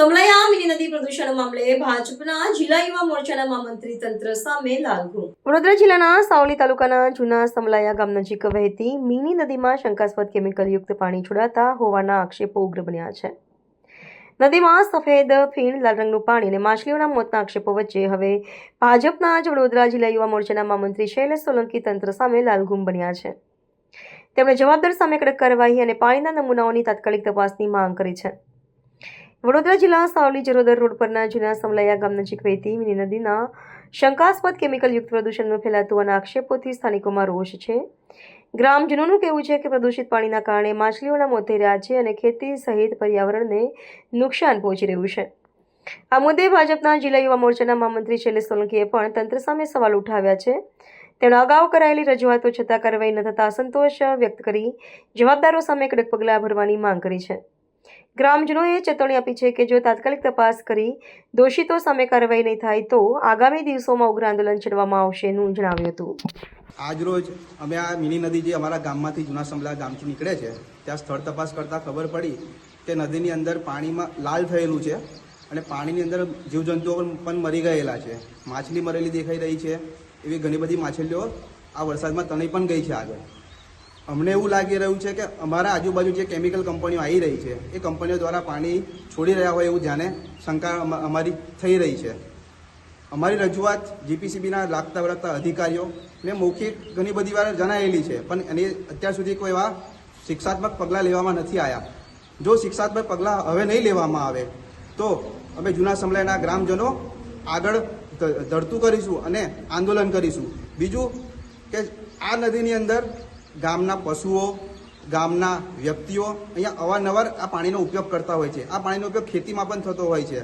સમલાયા mini નદી પ્રદૂષણ મામલે ભાજપના જિલ્લા યુવા મોરચાના મહામંત્રી તંત્ર સામે લાલઘૂમ. વડોદરા જિલ્લાના સાવલી તાલુકાના જૂના સમલાયા ગામ નજીક વહેતી મિની નદીમાં શંકાસ્પદ કેમિકલયુક્ત પાણી છોડાતા હોવાના આક્ષેપો ઉગ્ર બન્યા છે. નદીમાં સફેદ ફીણ, લાલ રંગનું પાણી અને માછલીઓના મોતના આક્ષેપો વચ્ચે હવે ભાજપના જ વડોદરા જિલ્લા યુવા મોરચાના મહામંત્રી શૈલેષ સોલંકી તંત્ર સામે લાલઘૂમ બન્યા છે. તેમણે જવાબદાર સામે કડક કાર્યવાહી અને પાણીના નમૂનાઓની તાત્કાલિક તપાસની માંગ કરી છે. વડોદરા જિલ્લા સાવલી જરોદર રોડ પરના જૂના સમલાયા ગામ નજીક વહેતી મિની નદીના શંકાસ્પદ કેમિકલયુક્ત પ્રદૂષણનું ફેલાતું હોવાના આક્ષેપોથી સ્થાનિકોમાં રોષ છે. ગ્રામજનોનું કહેવું છે કે પ્રદૂષિત પાણીના કારણે માછલીઓના મોત થઈ રહ્યા છે અને ખેતી સહિત પર્યાવરણને નુકસાન પહોંચી રહ્યું છે. આ મુદ્દે ભાજપના જિલ્લા યુવા મોરચાના મહામંત્રી શૈલેષ સોલંકીએ પણ તંત્ર સામે સવાલ ઉઠાવ્યા છે. તેમણે અગાઉ કરાયેલી રજૂઆતો છતાં કાર્યવાહી ન થતાં અસંતોષ વ્યક્ત કરી જવાબદારો સામે કડક પગલાં ભરવાની માંગ કરી છે. ગ્રામજનોએ ચેતવણી આપી છે કે જો તાત્કાલિક તપાસ કરી દોષિતો સામે કાર્યવાહી નહીં થાય તો આગામી દિવસોમાં ઉગ્ર આંદોલન છેડવામાં આવશેનું જણાવ્યું હતું. આજરોજ અમે આ મિની નદી જે અમારા ગામમાંથી જૂના સમલા ગામથી નીકળે છે ત્યાં સ્થળ તપાસ કરતાં ખબર પડી કે નદીની અંદર પાણીમાં લાલ થયેલું છે અને પાણીની અંદર જીવજંતુઓ પણ મરી ગયેલા છે. માછલી મરેલી દેખાઈ રહી છે. એવી ઘણી બધી માછલીઓ આ વરસાદમાં તણાઈ પણ ગઈ છે. આગળ અમને એવું લાગી રહ્યું છે કે અમારા આજુબાજુ જે કેમિકલ કંપનીઓ આવી રહી છે એ કંપનીઓ દ્વારા પાણી છોડી રહ્યા હોય એવું જાણે શંકા અમારી થઈ રહી છે. અમારી રજૂઆત જીપીસીબીના લાગતા વળગતા અધિકારીઓને મૌખિક ઘણી બધી વાર જણાયેલી છે, પણ એની અત્યાર સુધી કોઈ એવા શિક્ષાત્મક પગલાં લેવામાં નથી આવ્યા. જો શિક્ષાત્મક પગલાં હવે નહીં લેવામાં આવે તો અમે જૂના સમલાયના ગ્રામજનો આગળ ધરતું કરીશું અને આંદોલન કરીશું. બીજું કે આ નદીની અંદર ગામના પશુઓ, ગામના વ્યક્તિઓ અહીંયા અવારનવાર આ પાણીનો ઉપયોગ કરતા હોય છે. આ પાણીનો ઉપયોગ ખેતીમાં પણ થતો હોય છે.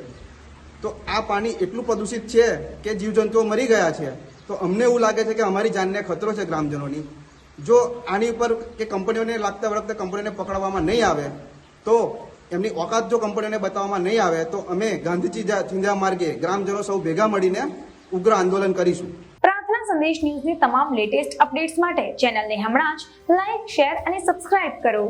તો આ પાણી એટલું પ્રદૂષિત છે કે જીવજંતુઓ મરી ગયા છે. તો અમને એવું લાગે છે કે અમારી જાનને ખતરો છે ગ્રામજનોની. જો આની ઉપર કે કંપનીઓને લાગતા વળગતા કંપનીઓને પકડવામાં નહીં આવે તો એમની ઓકાત જો કંપનીઓને બતાવવામાં નહીં આવે તો અમે ગાંધીજી ચિંધ્યા માર્ગે ગ્રામજનો સૌ ભેગા મળીને ઉગ્ર આંદોલન કરીશું. પ્રાર્થના સંદેશ ન્યૂઝની તમામ લેટેસ્ટ અપડેટ્સ માટે ચેનલને હમણાં જ લાઈક, શેર અને સબસ્ક્રાઇબ કરો.